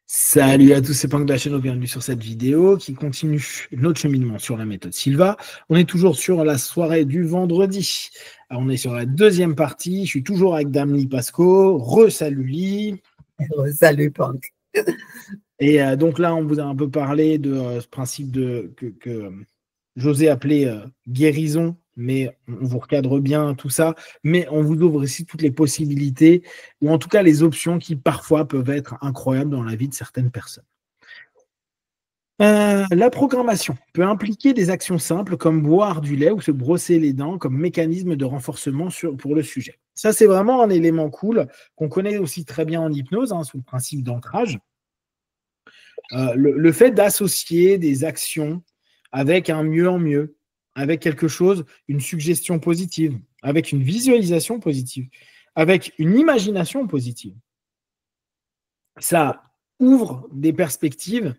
Salut à tous, c'est Punk de la chaîne, bienvenue sur cette vidéo qui continue notre cheminement sur la méthode Silva. On est toujours sur la soirée du vendredi. Alors, on est sur la deuxième partie. Je suis toujours avec Damli Pasco. Re-salut Lee. Salut Punk. Et donc là, on vous a un peu parlé de ce principe que José appelait guérison, mais on vous recadre bien tout ça, mais on vous ouvre ici toutes les possibilités, ou en tout cas les options qui parfois peuvent être incroyables dans la vie de certaines personnes. La programmation peut impliquer des actions simples comme boire du lait ou se brosser les dents comme mécanisme de renforcement pour le sujet. Ça, c'est vraiment un élément cool qu'on connaît aussi très bien en hypnose, sous le principe d'ancrage. Le fait d'associer des actions avec un mieux en mieux, avec quelque chose, une suggestion positive, avec une visualisation positive, avec une imagination positive. Ça ouvre des perspectives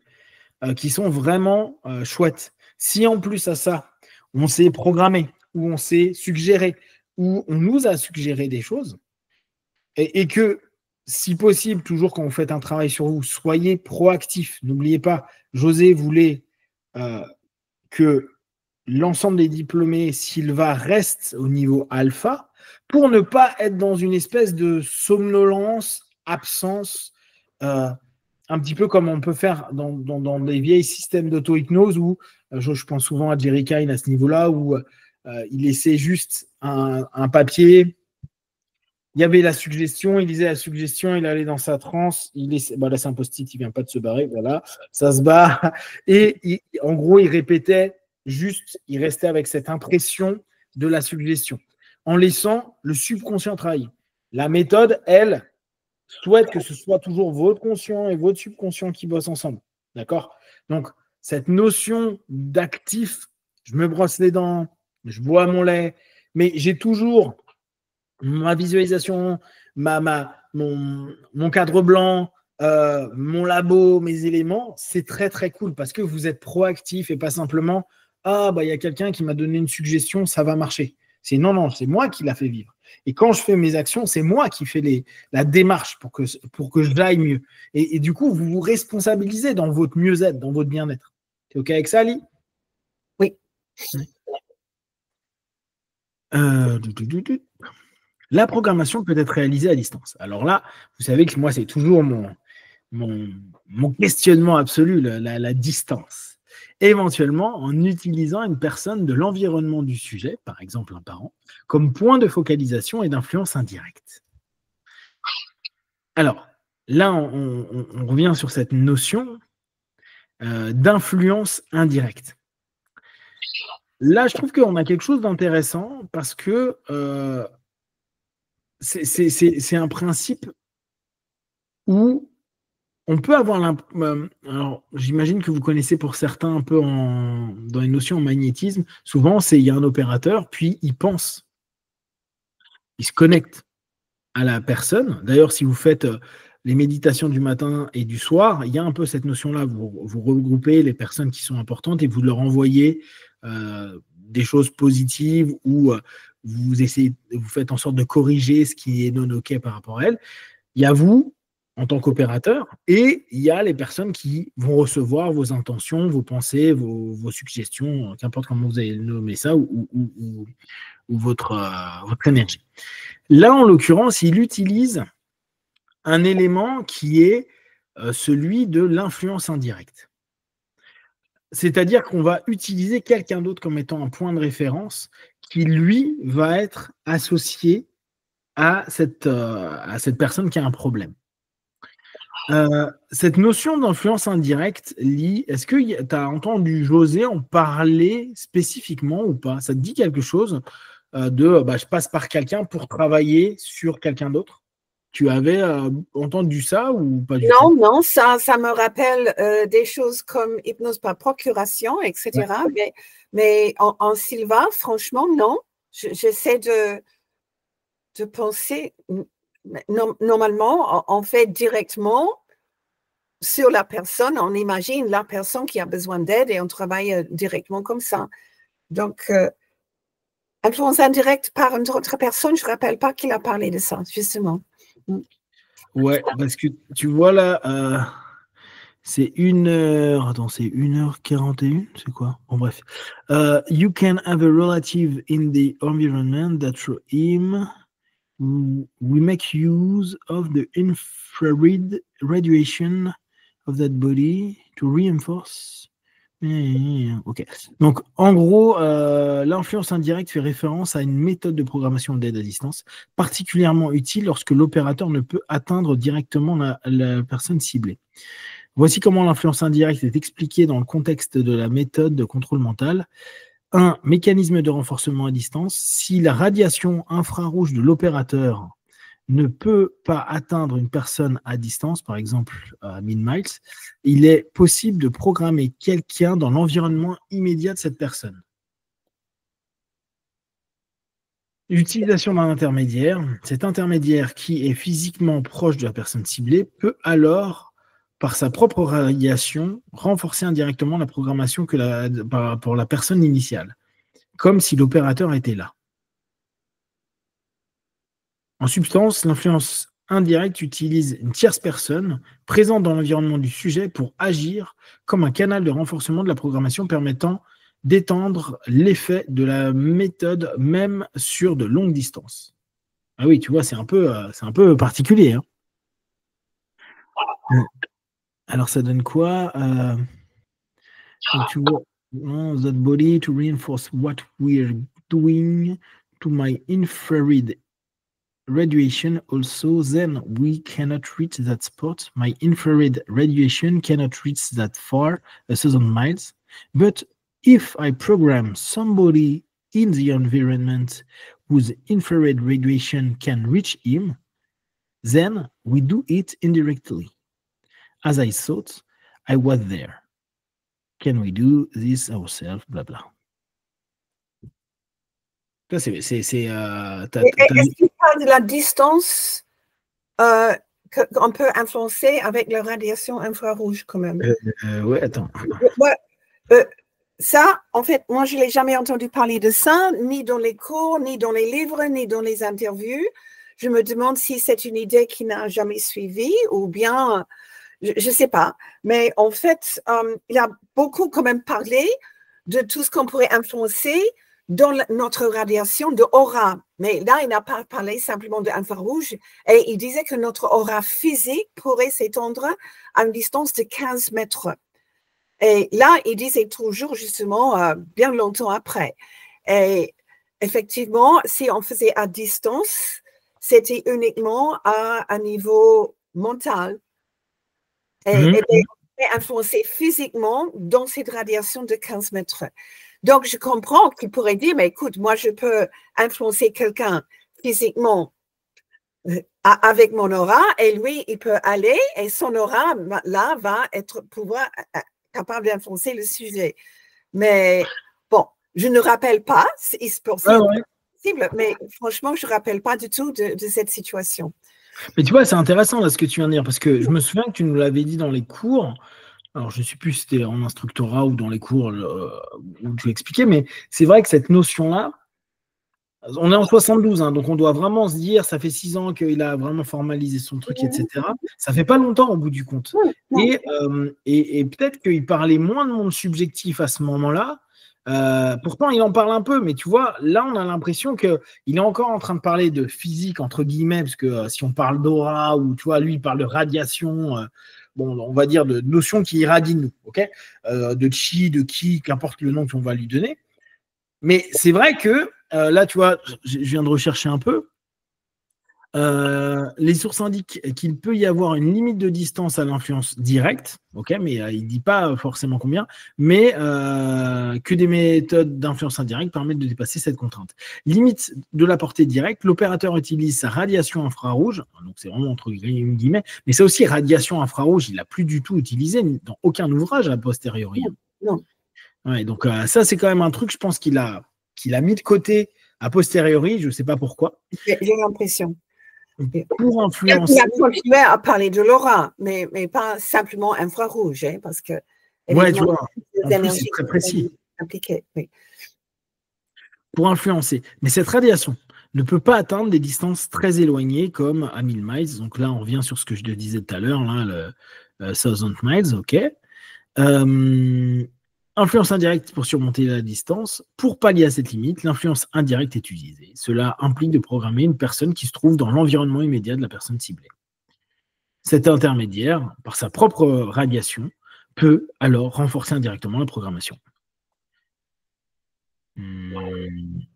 qui sont vraiment chouettes. Si en plus à ça, on s'est programmé, ou on s'est suggéré, ou on nous a suggéré des choses, et que, si possible, toujours quand vous faites un travail sur vous, soyez proactif. N'oubliez pas, José voulait que l'ensemble des diplômés Silva reste au niveau alpha pour ne pas être dans une espèce de somnolence, absence, un petit peu comme on peut faire dans des vieilles systèmes d'auto-hypnose où, je pense souvent à Jerry Kine à ce niveau-là, où il laissait juste un papier. Il y avait la suggestion, il lisait la suggestion, il allait dans sa transe, là c'est un post-it, il vient pas de se barrer, voilà, ça se barre, et en gros il répétait juste, il restait avec cette impression de la suggestion, en laissant le subconscient travailler. La méthode, elle, souhaite que ce soit toujours votre conscient et votre subconscient qui bossent ensemble, d'accord? Donc cette notion d'actif, je me brosse les dents, je bois mon lait, mais j'ai toujours ma visualisation, mon cadre blanc, mon labo, mes éléments, c'est très très cool parce que vous êtes proactif et pas simplement il y a quelqu'un qui m'a donné une suggestion, ça va marcher. C'est non, c'est moi qui l'a fait vivre. Et quand je fais mes actions, c'est moi qui fais la démarche pour que je aille mieux. Et du coup, vous vous responsabilisez dans votre mieux-être, dans votre bien-être. T'es OK avec ça, Ali? Oui. La programmation peut être réalisée à distance. Alors là, vous savez que moi, c'est toujours mon questionnement absolu, la distance. Éventuellement, en utilisant une personne de l'environnement du sujet, par exemple un parent, comme point de focalisation et d'influence indirecte. Alors, là, on revient sur cette notion d'influence indirecte. Là, je trouve qu'on a quelque chose d'intéressant parce que c'est un principe où on peut avoir alors, j'imagine que vous connaissez pour certains un peu dans les notions en magnétisme, souvent, il y a un opérateur, puis il pense. Il se connecte à la personne. D'ailleurs, si vous faites les méditations du matin et du soir, il y a un peu cette notion-là. Vous regroupez les personnes qui sont importantes et vous leur envoyez des choses positives ou vous faites en sorte de corriger ce qui est non OK par rapport à elles. Il y a vous, en tant qu'opérateur, et il y a les personnes qui vont recevoir vos intentions, vos pensées, vos suggestions, qu'importe comment vous allez nommer ça, ou votre énergie. Là, en l'occurrence, il utilise un élément qui est celui de l'influence indirecte. C'est-à-dire qu'on va utiliser quelqu'un d'autre comme étant un point de référence qui, lui, va être associé à cette personne qui a un problème. Cette notion d'influence indirecte, Lee, est-ce que tu as entendu José en parler spécifiquement ou pas? Ça te dit quelque chose je passe par quelqu'un pour travailler sur quelqu'un d'autre? Tu avais entendu ça ou pas du tout? Non, ça me rappelle des choses comme hypnose par procuration, etc. Ouais. Mais en Silva, franchement, non. J'essaie de penser. Normalement, on fait directement sur la personne, on imagine la personne qui a besoin d'aide et on travaille directement comme ça. Donc, influence indirecte par une autre personne, je ne me rappelle pas qu'il a parlé de ça, justement. Ouais, parce que tu vois là, C'est 1h. Attends, c'est 1h41? C'est quoi? Bon, bref. You can have a relative in the environment that through him we make use of the infrared radiation of that body to reinforce. Ok. Donc, en gros, l'influence indirecte fait référence à une méthode de programmation d'aide à distance particulièrement utile lorsque l'opérateur ne peut atteindre directement la personne ciblée. Voici comment l'influence indirecte est expliquée dans le contexte de la méthode de contrôle mental. 1. Mécanisme de renforcement à distance. Si la radiation infrarouge de l'opérateur ne peut pas atteindre une personne à distance, par exemple à 1000 miles, il est possible de programmer quelqu'un dans l'environnement immédiat de cette personne. L'utilisation d'un intermédiaire. Cet intermédiaire qui est physiquement proche de la personne ciblée peut alors, par sa propre radiation, renforcer indirectement la programmation pour la personne initiale, comme si l'opérateur était là. En substance, l'influence indirecte utilise une tierce personne présente dans l'environnement du sujet pour agir comme un canal de renforcement de la programmation permettant d'étendre l'effet de la méthode même sur de longues distances. Ah oui, tu vois, c'est un peu particulier. Hein. Alors, ça donne quoi to that body to reinforce what we're doing to my infrared radiation also, then we cannot reach that spot. My infrared radiation cannot reach that far, 1,000 miles. But if I program somebody in the environment whose infrared radiation can reach him, then we do it indirectly. As I thought, I was there. Can we do this ourselves? Blah blah. Est-ce qu'il parle de la distance qu'on peut influencer avec la radiation infrarouge quand même? Ouais, attends. Ça, en fait, moi, je ne l'ai jamais entendu parler de ça, ni dans les cours, ni dans les livres, ni dans les interviews. Je me demande si c'est une idée qui n'a jamais suivi ou bien, je ne sais pas. Mais en fait, il a beaucoup quand même parlé de tout ce qu'on pourrait influencer dans notre radiation de aura. Mais là, il n'a pas parlé simplement d'infrarouge et il disait que notre aura physique pourrait s'étendre à une distance de 15 mètres. Et là, il disait toujours justement bien longtemps après. Et effectivement, si on faisait à distance, c'était uniquement à un niveau mental. Et influencer physiquement dans cette radiation de 15 mètres. Donc, je comprends qu'il pourrait dire, mais écoute, moi, je peux influencer quelqu'un physiquement avec mon aura et lui, il peut aller et son aura, là, va pouvoir capable d'influencer le sujet. Mais bon, je ne rappelle pas, c'est possible, mais franchement, je ne rappelle pas du tout de cette situation. Mais tu vois, c'est intéressant là, ce que tu viens de dire, parce que je me souviens que tu nous l'avais dit dans les cours. Alors, je ne sais plus si c'était en instructorat ou dans les cours où tu expliquais, mais c'est vrai que cette notion-là, on est en 72, hein, donc on doit vraiment se dire, ça fait 6 ans qu'il a vraiment formalisé son truc, etc. Ça fait pas longtemps au bout du compte. Et peut-être qu'il parlait moins de monde subjectif à ce moment-là. Pourtant, il en parle un peu, mais tu vois, là, on a l'impression qu'il est encore en train de parler de physique, entre guillemets, parce que si on parle d'aura, ou tu vois, lui, il parle de radiation, bon, on va dire de notions qui irradient nous, ok, de chi, de ki, qu'importe le nom qu'on va lui donner. Mais c'est vrai que là, tu vois, je viens de rechercher un peu. Les sources indiquent qu'il peut y avoir une limite de distance à l'influence directe, ok, mais il ne dit pas forcément combien, mais que des méthodes d'influence indirecte permettent de dépasser cette contrainte. Limite de la portée directe, l'opérateur utilise sa radiation infrarouge, donc c'est vraiment entre guillemets, mais c'est aussi radiation infrarouge, il n'a plus du tout utilisé dans aucun ouvrage a posteriori. Non. Ouais, donc ça, c'est quand même un truc, je pense qu'il a mis de côté a posteriori, je ne sais pas pourquoi. J'ai l'impression. Pour influencer. Il a continué à parler de l'aura, mais pas simplement infrarouge, hein, parce que. Ouais, tu vois, en plus, c'est très précis. Impliquées, oui. Pour influencer. Mais cette radiation ne peut pas atteindre des distances très éloignées comme à 1000 miles. Donc là, on revient sur ce que je te disais tout à l'heure, là, thousand miles, ok. Influence indirecte pour surmonter la distance. Pour pallier à cette limite, l'influence indirecte est utilisée. Cela implique de programmer une personne qui se trouve dans l'environnement immédiat de la personne ciblée. Cet intermédiaire, par sa propre radiation, peut alors renforcer indirectement la programmation. Il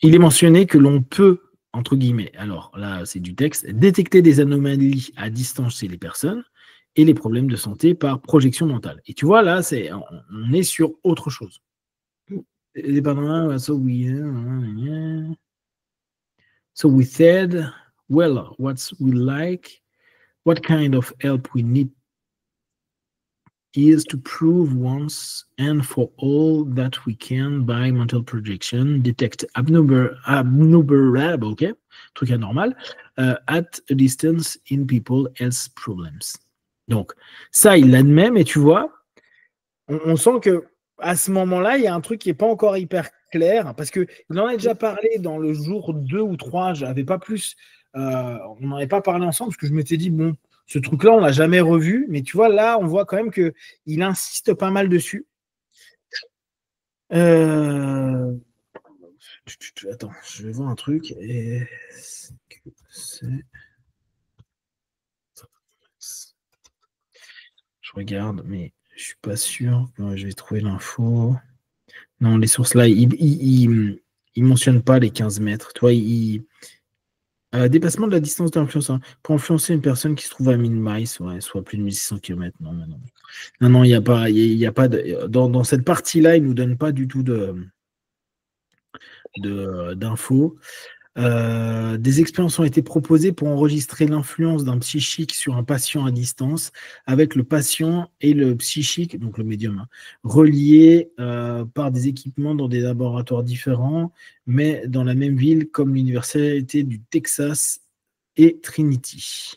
est mentionné que l'on peut, entre guillemets, alors là c'est du texte, détecter des anomalies à distance chez les personnes et les problèmes de santé par projection mentale. Et tu vois, là, on est sur autre chose. So we said, well, what we like, what kind of help we need is to prove once and for all that we can, by mental projection, detect abnormal, ok, truc anormal, at a distance in people else's problems. Donc, ça, il l'admet, mais tu vois, on sent que à ce moment-là, il y a un truc qui n'est pas encore hyper clair, parce qu'il en a déjà parlé dans le jour 2 ou 3, j'avais pas plus, on n'en avait pas parlé ensemble, parce que je m'étais dit, bon, ce truc-là, on ne l'a jamais revu, mais tu vois, là, on voit quand même qu'il insiste pas mal dessus. Attends, je vais voir un truc. Est-ce que c'est... Je regarde, mais je ne suis pas sûr. Je vais trouver l'info. Non, les sources là, il ne mentionne pas les 15 mètres. Tu vois, dépassement de la distance d'influence. Hein. Pour influencer une personne qui se trouve à 1000 miles, ouais, soit plus de 1600 km. Non, il n'y a pas, dans cette partie-là, il ne nous donne pas du tout d'infos. Des expériences ont été proposées pour enregistrer l'influence d'un psychique sur un patient à distance, avec le patient et le psychique, donc le médium, reliés par des équipements dans des laboratoires différents, mais dans la même ville, comme l'Université du Texas et Trinity.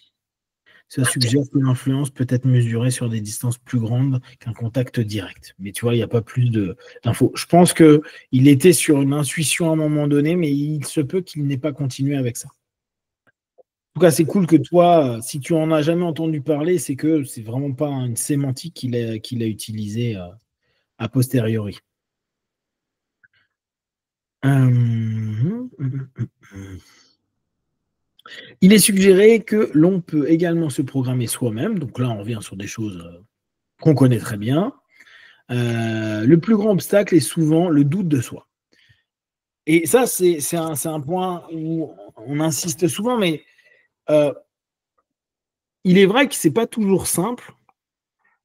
Ça suggère que l'influence peut être mesurée sur des distances plus grandes qu'un contact direct. Mais tu vois, il n'y a pas plus d'infos. Je pense qu'il était sur une intuition à un moment donné, mais il se peut qu'il n'ait pas continué avec ça. En tout cas, c'est cool que toi, si tu en as jamais entendu parler, c'est que c'est vraiment pas une sémantique qu'il a utilisée a posteriori. Il est suggéré que l'on peut également se programmer soi-même. Donc là, on revient sur des choses qu'on connaît très bien. Le plus grand obstacle est souvent le doute de soi. Et ça, c'est un point où on insiste souvent, mais il est vrai que ce n'est pas toujours simple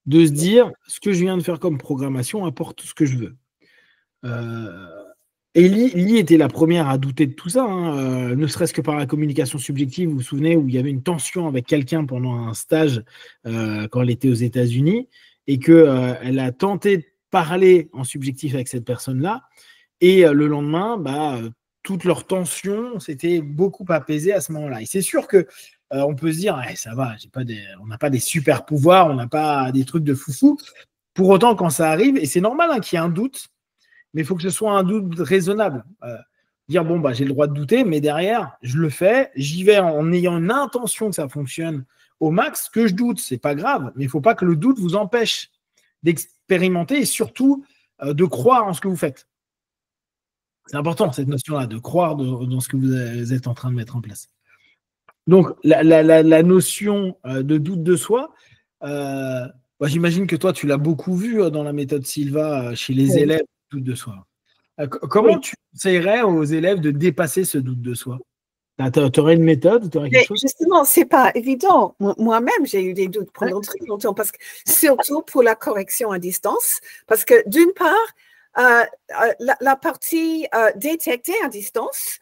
de se dire ce que je viens de faire comme programmation apporte ce que je veux. Ellie était la première à douter de tout ça, hein, ne serait-ce que par la communication subjective. Vous vous souvenez, où il y avait une tension avec quelqu'un pendant un stage quand elle était aux États-Unis, et qu'elle a tenté de parler en subjectif avec cette personne-là, et le lendemain, toute leur tension s'était beaucoup apaisée à ce moment-là. Et c'est sûr que on peut se dire, ça va, on n'a pas des super pouvoirs, on n'a pas des trucs de foufou. Pour autant, quand ça arrive, et c'est normal hein, qu'il y ait un doute, mais il faut que ce soit un doute raisonnable. Dire, bon, j'ai le droit de douter, mais derrière, je le fais, j'y vais en ayant une intention que ça fonctionne au max. Que je doute, c'est pas grave, mais il ne faut pas que le doute vous empêche d'expérimenter et surtout de croire en ce que vous faites. C'est important, cette notion-là, de croire dans ce que vous êtes en train de mettre en place. Donc, la notion de doute de soi, j'imagine que toi, tu l'as beaucoup vu dans la méthode Silva chez les élèves, doute de soi. Comment tu conseillerais aux élèves de dépasser ce doute de soi? Tu aurais une méthode? Justement, ce n'est pas évident. Moi-même, j'ai eu des doutes pendant très longtemps, parce que, surtout pour la correction à distance, parce que d'une part, la partie détectée à distance,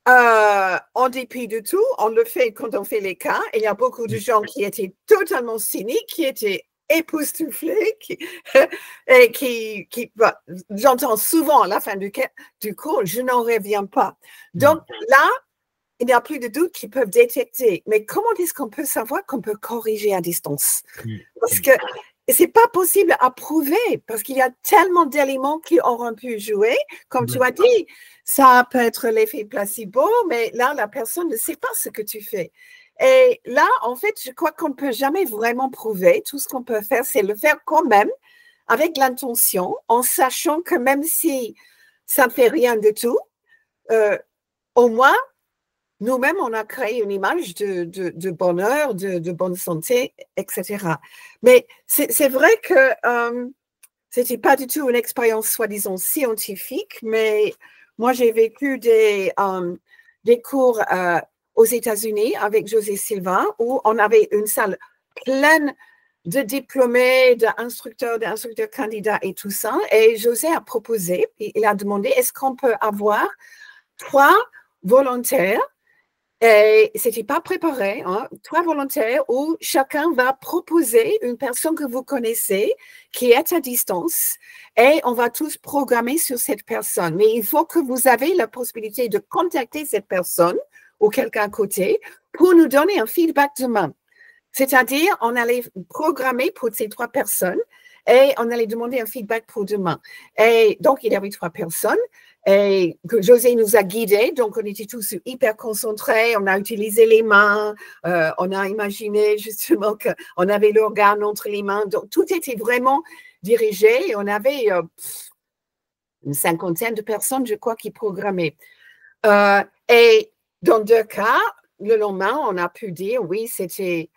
en dépit de tout, on le fait quand on fait les cas. Il y a beaucoup de gens qui étaient totalement cyniques, qui étaient époustouflés, j'entends souvent à la fin du cours, je n'en reviens pas. Donc là, il n'y a plus de doute qu'ils peuvent détecter. Mais comment est-ce qu'on peut savoir qu'on peut corriger à distance? Parce que ce n'est pas possible à prouver, parce qu'il y a tellement d'éléments qui auront pu jouer. Comme tu as dit, ça peut être l'effet placebo, mais là, la personne ne sait pas ce que tu fais. Et là, en fait, je crois qu'on ne peut jamais vraiment prouver. Tout ce qu'on peut faire, c'est le faire quand même avec l'intention, en sachant que même si ça ne fait rien du tout, au moins, nous-mêmes, on a créé une image de bonheur, de bonne santé, etc. Mais c'est vrai que ce n'était pas du tout une expérience soi-disant scientifique, mais moi, j'ai vécu des cours aux États-Unis avec José Silva, où on avait une salle pleine de diplômés, d'instructeurs candidats et tout ça. Et José a proposé, il a demandé, est-ce qu'on peut avoir 3 volontaires, et ce n'était pas préparé, 3 volontaires où chacun va proposer une personne que vous connaissez qui est à distance et on va tous programmer sur cette personne. Mais il faut que vous avez la possibilité de contacter cette personne ou quelqu'un à côté pour nous donner un feedback demain. C'est-à-dire, on allait programmer pour ces 3 personnes et on allait demander un feedback pour demain. Et donc, il y avait 3 personnes et José nous a guidés. Donc, on était tous hyper concentrés. On a utilisé les mains. On a imaginé justement qu'on avait l'organe entre les mains. Donc, tout était vraiment dirigé. Et on avait une 50aine de personnes, je crois, qui programmaient. Et dans 2 cas, le lendemain, on a pu dire, oui, c'était...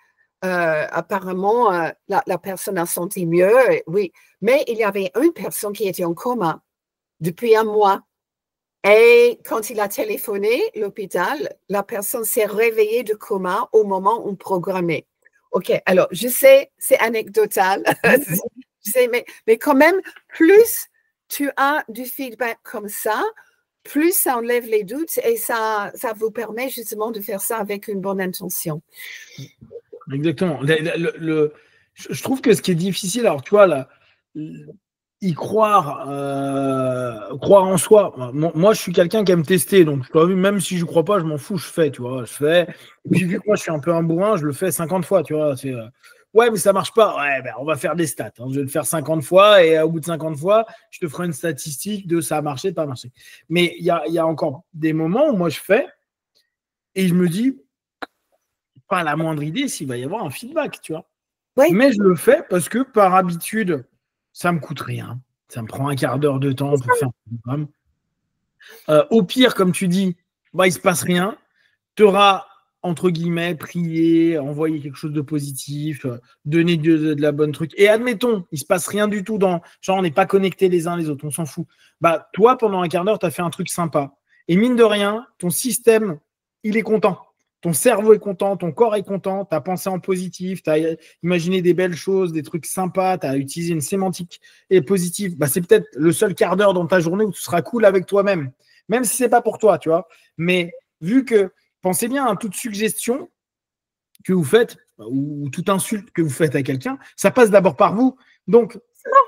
apparemment, la personne a senti mieux, oui. Mais il y avait une personne qui était en coma depuis 1 mois. Et quand il a téléphoné l'hôpital, la personne s'est réveillée de coma au moment où on programmait. OK, alors, je sais, c'est anecdotal, je sais, mais quand même, plus tu as du feedback comme ça, plus ça enlève les doutes et ça vous permet justement de faire ça avec une bonne intention. Exactement. Je trouve que ce qui est difficile, alors tu vois, là, y croire, croire en soi. Moi, je suis quelqu'un qui aime tester, donc même si je ne crois pas, je m'en fous, je fais, tu vois, je fais. Et puis vu que moi, je suis un peu un bourrin, je le fais 50 fois, tu vois. Ouais, mais ça marche pas. Ouais, ben, on va faire des stats. Je vais le faire 50 fois et au bout de 50 fois, je te ferai une statistique de ça a marché, pas marché. Mais il y a encore des moments où moi, je fais et je me dis, pas la moindre idée s'il va y avoir un feedback, tu vois. Oui. Mais je le fais parce que par habitude, ça me coûte rien. Ça me prend un quart d'heure de temps pour faire un programme. Au pire, comme tu dis, bah, il ne se passe rien. Tu auras, entre guillemets, prié, envoyé quelque chose de positif, donné de la bonne truc. Et admettons, il ne se passe rien du tout genre, on n'est pas connectés les uns les autres, on s'en fout. Bah, toi, pendant un quart d'heure, tu as fait un truc sympa. Et mine de rien, ton système, il est content. Ton cerveau est content, ton corps est content, tu as pensé en positif, tu as imaginé des belles choses, des trucs sympas, tu as utilisé une sémantique et positive. Bah, c'est peut-être le seul quart d'heure dans ta journée où tu seras cool avec toi-même, même si ce n'est pas pour toi, tu vois. Mais vu que, pensez bien à toute suggestion que vous faites ou toute insulte que vous faites à quelqu'un, ça passe d'abord par vous. Donc,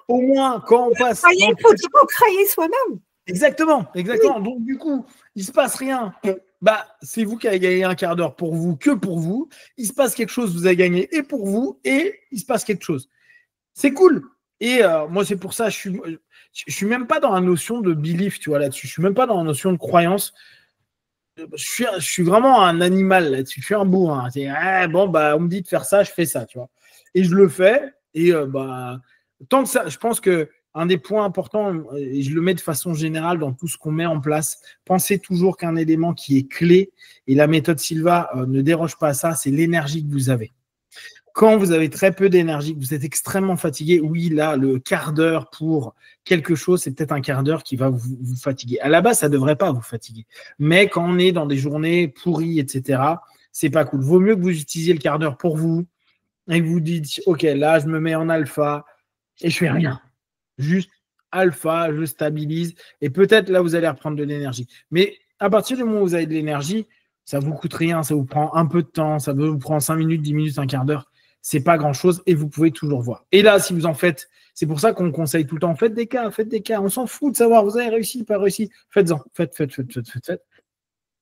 au moins, quand on passe… Il faut toujours créer soi-même. Exactement. Oui. Donc, du coup, il ne se passe rien. Bah, c'est vous qui avez gagné un quart d'heure pour vous, que pour vous. Il se passe quelque chose, vous avez gagné et pour vous, et il se passe quelque chose. C'est cool. Et moi, c'est pour ça, je suis même pas dans la notion de belief, tu vois, là-dessus. Je suis même pas dans la notion de croyance. Je suis vraiment un animal là-dessus. Je suis un bourrin. Bon, bah, on me dit de faire ça, je fais ça, tu vois. Et je le fais. Et bah, tant que ça, je pense que un des points importants, et je le mets de façon générale dans tout ce qu'on met en place, pensez toujours qu'un élément qui est clé, et la méthode Silva ne déroge pas à ça, c'est l'énergie que vous avez. Quand vous avez très peu d'énergie, que vous êtes extrêmement fatigué, oui, là, le quart d'heure pour quelque chose, c'est peut-être un quart d'heure qui va vous fatiguer. À la base, ça ne devrait pas vous fatiguer. Mais quand on est dans des journées pourries, etc., c'est pas cool. Vaut mieux que vous utilisiez le quart d'heure pour vous et que vous dites, OK, là, je me mets en alpha et je fais rien. Juste alpha, je stabilise et peut-être là, vous allez reprendre de l'énergie. Mais à partir du moment où vous avez de l'énergie, ça ne vous coûte rien, ça vous prend un peu de temps, ça vous prend 5 minutes, 10 minutes, un quart d'heure. C'est pas grand-chose et vous pouvez toujours voir. Et là, si vous en faites, c'est pour ça qu'on conseille tout le temps, faites des cas. On s'en fout de savoir, vous avez réussi, pas réussi. Faites-en, faites.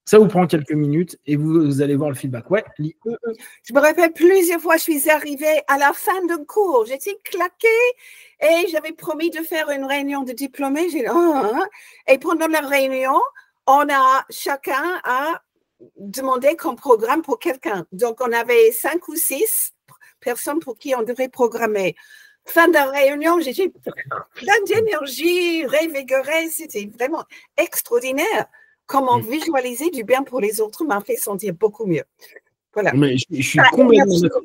Ça vous prend quelques minutes et vous allez voir le feedback. Ouais. Je me rappelle plusieurs fois, je suis arrivée à la fin d'un cours. J'étais claquée et j'avais promis de faire une réunion de diplômés. Et pendant la réunion, chacun a demandé comme programme pour quelqu'un. Donc, on avait 5 ou 6 personnes pour qui on devait programmer. Fin de la réunion, j'étais plein d'énergie, révigorée. C'était vraiment extraordinaire. Comment visualiser du bien pour les autres m'a fait sentir beaucoup mieux. Voilà. Mais je suis complètement d'accord.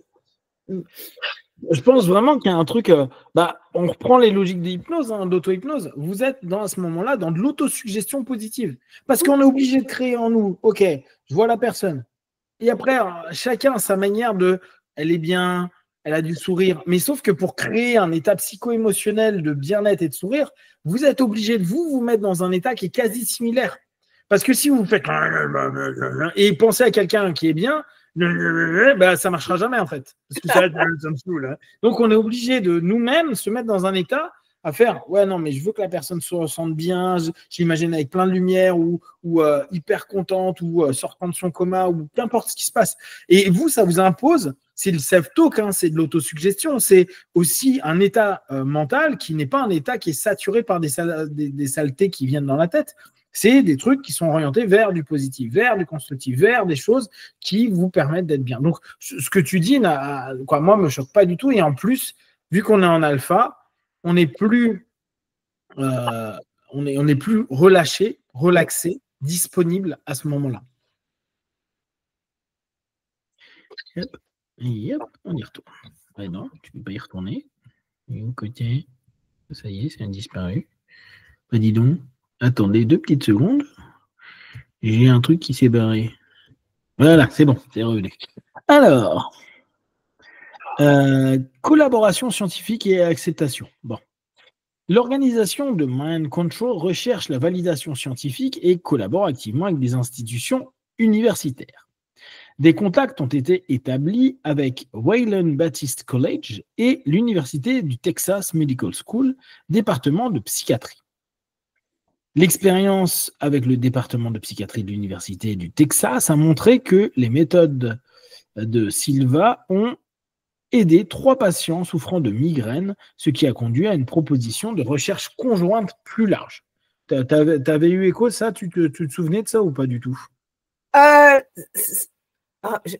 Je pense vraiment qu'il y a un truc. On reprend les logiques d'hypnose, d'auto-hypnose. Vous êtes à ce moment-là dans de l'autosuggestion positive. Parce qu'on est obligé de créer en nous. Ok, je vois la personne. Et après, chacun a sa manière de. Elle est bien, elle a du sourire. Mais sauf que pour créer un état psycho-émotionnel de bien-être et de sourire, vous êtes obligé de vous mettre dans un état qui est quasi similaire. Parce que si vous faites et pensez à quelqu'un qui est bien, ça ne marchera jamais en fait. Parce que ça me saoule. Hein. Donc on est obligé de nous-mêmes se mettre dans un état à faire ouais, non, mais je veux que la personne se ressente bien. Je l'imagine avec plein de lumière ou hyper contente ou sortant de son coma ou qu'importe ce qui se passe. Et vous, ça vous impose, c'est le self-talk, hein, c'est de l'autosuggestion. C'est aussi un état mental qui n'est pas un état qui est saturé par des saletés qui viennent dans la tête. C'est des trucs qui sont orientés vers du positif, vers du constructif, vers des choses qui vous permettent d'être bien. Donc, ce que tu dis, moi, ne me choque pas du tout. Et en plus, vu qu'on est en alpha, on n'est plus, on est plus relâché, relaxé, disponible à ce moment-là. Yep, on y retourne. Ouais, non, tu ne peux pas y retourner. Du côté, ça y est, c'est disparu. Bah, dis donc, attendez 2 petites secondes. J'ai un truc qui s'est barré. Voilà, c'est bon, c'est revenu. Alors, collaboration scientifique et acceptation. Bon. L'organisation de Mind Control recherche la validation scientifique et collabore activement avec des institutions universitaires. Des contacts ont été établis avec Wayland Baptist College et l'Université du Texas Medical School, département de psychiatrie. L'expérience avec le département de psychiatrie de l'Université du Texas a montré que les méthodes de Silva ont aidé 3 patients souffrant de migraines, ce qui a conduit à une proposition de recherche conjointe plus large. T'avais eu écho de ça? Tu te souvenais de ça ou pas du tout?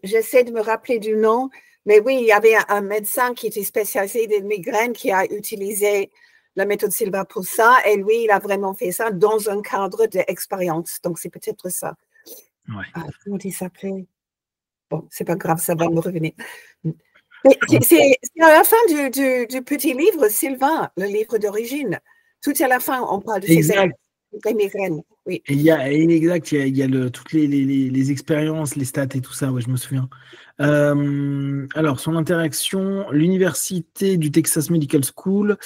J'essaie de me rappeler du nom, mais oui, il y avait un médecin qui était spécialisé des migraines qui a utilisé la méthode Silva pour ça, et lui, il a vraiment fait ça dans un cadre d'expérience. Donc, c'est peut-être ça. Ouais. Comment il s'appelait? Bon, c'est pas grave, ça va me revenir. Mais c'est à la fin du petit livre, Silva, le livre d'origine. Tout à la fin, on parle de ces migraines. Oui. Et il y a toutes les expériences, les stats et tout ça, ouais, je me souviens. Alors, son interaction, l'Université du Texas Medical School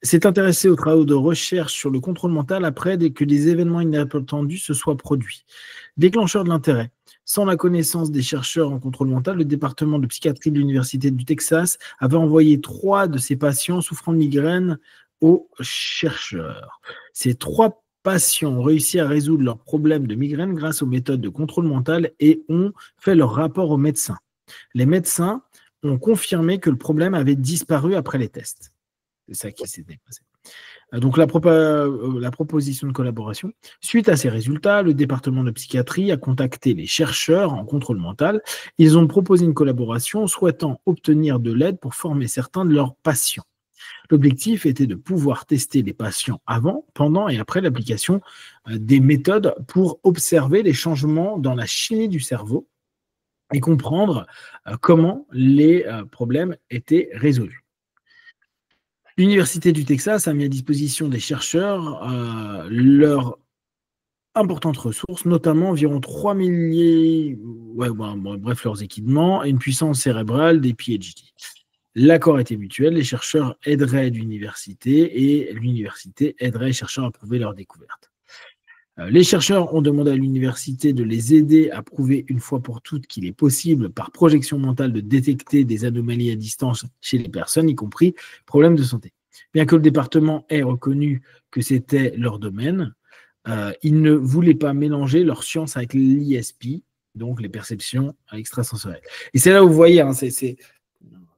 s'est intéressée aux travaux de recherche sur le contrôle mental après que des événements inattendus se soient produits. Déclencheur de l'intérêt. Sans la connaissance des chercheurs en contrôle mental, le département de psychiatrie de l'Université du Texas avait envoyé 3 de ses patients souffrant de migraines aux chercheurs. Ces 3 patients ont réussi à résoudre leurs problèmes de migraine grâce aux méthodes de contrôle mental et ont fait leur rapport aux médecins. Les médecins ont confirmé que le problème avait disparu après les tests. C'est ça qui s'était passé. Donc, la proposition de collaboration. Suite à ces résultats, le département de psychiatrie a contacté les chercheurs en contrôle mental. Ils ont proposé une collaboration souhaitant obtenir de l'aide pour former certains de leurs patients. L'objectif était de pouvoir tester les patients avant, pendant et après l'application des méthodes pour observer les changements dans la chimie du cerveau et comprendre comment les problèmes étaient résolus. L'Université du Texas a mis à disposition des chercheurs leurs importantes ressources, notamment environ 3 milliers, leurs équipements et une puissance cérébrale des PhD. L'accord était mutuel, les chercheurs aideraient l'université et l'université aiderait les chercheurs à prouver leurs découvertes. Les chercheurs ont demandé à l'université de les aider à prouver une fois pour toutes qu'il est possible, par projection mentale, de détecter des anomalies à distance chez les personnes, y compris problèmes de santé. Bien que le département ait reconnu que c'était leur domaine, ils ne voulaient pas mélanger leur science avec l'ISP, donc les perceptions extrasensorielles. Et c'est là où vous voyez, hein,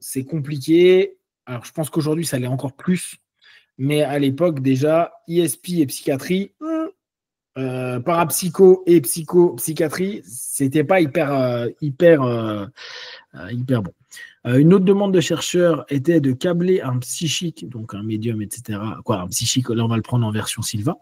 c'est compliqué. Alors, je pense qu'aujourd'hui, ça l'est encore plus. Mais à l'époque, déjà, ISP et psychiatrie, parapsycho et psychiatrie, c'était pas hyper bon. Une autre demande de chercheurs était de câbler un psychique, donc un médium, etc. Un psychique, là on va le prendre en version Silva,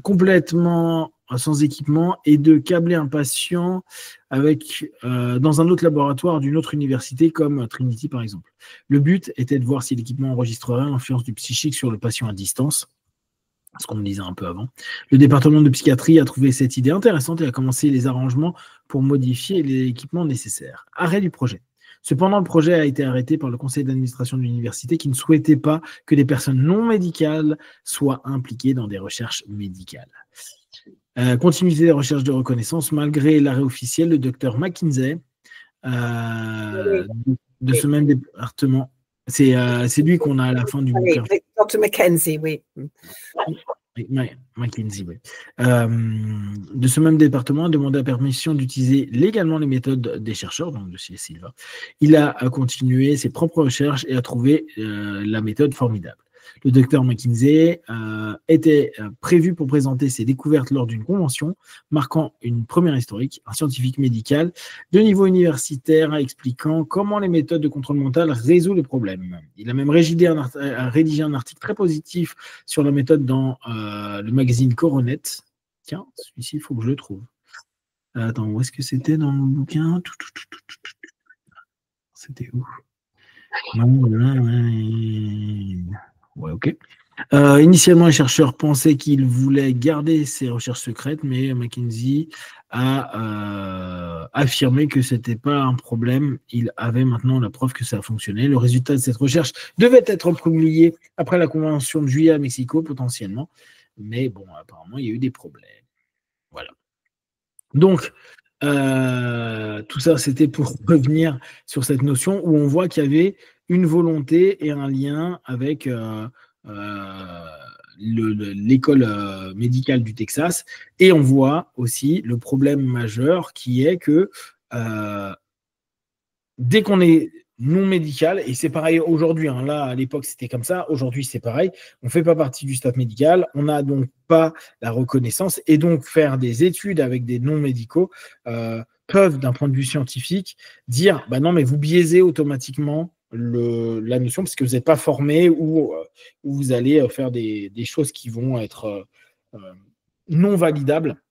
complètement sans équipement, et de câbler un patient dans un autre laboratoire d'une autre université comme Trinity par exemple. Le but était de voir si l'équipement enregistrerait l'influence du psychique sur le patient à distance, ce qu'on me disait un peu avant. Le département de psychiatrie a trouvé cette idée intéressante et a commencé les arrangements pour modifier l'équipement nécessaire. Arrêt du projet. Cependant, le projet a été arrêté par le conseil d'administration de l'université qui ne souhaitait pas que des personnes non médicales soient impliquées dans des recherches médicales. Continuité des recherches de reconnaissance, malgré l'arrêt officiel, le docteur McKinsey, de ce même département, c'est lui qu'on a à la fin du bouquin. Dr. Mackenzie, oui. McKinsey, oui. De ce même département, a demandé la permission d'utiliser légalement les méthodes des chercheurs, donc de chez Silva. Il a continué ses propres recherches et a trouvé la méthode formidable. Le docteur McKinsey était prévu pour présenter ses découvertes lors d'une convention, marquant une première historique, un scientifique médical de niveau universitaire expliquant comment les méthodes de contrôle mental résolvent les problèmes. Il a même rédigé un article très positif sur la méthode dans le magazine Coronet. Tiens, celui-ci, il faut que je le trouve. Attends, où est-ce que c'était dans le bouquin? C'était où? Ouais, ok. Initialement, les chercheurs pensaient qu'ils voulaient garder ces recherches secrètes, mais McKinsey a affirmé que ce n'était pas un problème. Il avait maintenant la preuve que ça a fonctionné. Le résultat de cette recherche devait être publié après la convention de juillet à Mexico, potentiellement. Mais bon, apparemment, il y a eu des problèmes. Voilà. Donc, tout ça, c'était pour revenir sur cette notion où on voit qu'il y avait une volonté et un lien avec l'école médicale du Texas. Et on voit aussi le problème majeur qui est que dès qu'on est non médical, et c'est pareil aujourd'hui, hein, là à l'époque c'était comme ça, aujourd'hui c'est pareil, on ne fait pas partie du staff médical, on n'a donc pas la reconnaissance, et donc faire des études avec des non médicaux peuvent d'un point de vue scientifique dire bah non mais vous biaisez automatiquement la notion parce que vous n'êtes pas formé ou vous allez faire des choses qui vont être non validables.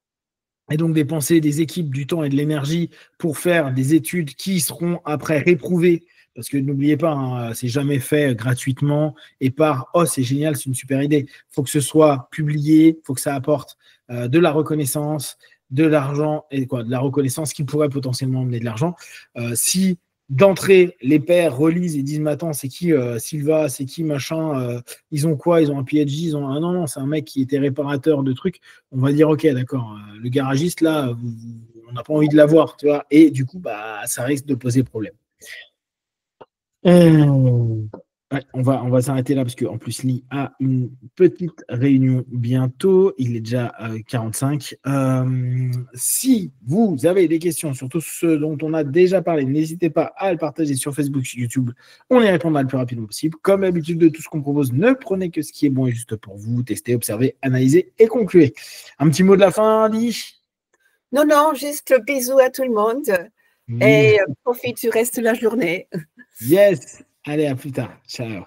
Et donc dépenser des équipes, du temps et de l'énergie pour faire des études qui seront après réprouvées. Parce que n'oubliez pas, hein, c'est jamais fait gratuitement et par « oh, c'est génial, c'est une super idée ». Il faut que ce soit publié, il faut que ça apporte de la reconnaissance, de l'argent, et de la reconnaissance qui pourrait potentiellement emmener de l'argent. Si d'entrée, les pairs relisent et disent « mais attends, c'est qui Silva, c'est qui machin, ils ont quoi, ils ont un PhD, ils ont un… » Non, c'est un mec qui était réparateur de trucs. On va dire « ok, d'accord, le garagiste, là, on n'a pas envie de l'avoir, tu vois ». Et du coup, bah, ça risque de poser problème. Ouais, on va s'arrêter là parce qu'en plus, Lee a une petite réunion bientôt. Il est déjà 45. Si vous avez des questions sur tout ce dont on a déjà parlé, n'hésitez pas à le partager sur Facebook, sur YouTube. On y répondra le plus rapidement possible. Comme d'habitude, de tout ce qu'on propose, ne prenez que ce qui est bon et juste pour vous. Testez, observez, analysez et concluez. Un petit mot de la fin, Lee? Non, juste bisous à tout le monde. Et profite du reste de la journée. Yes. Allez, à plus tard. Ciao.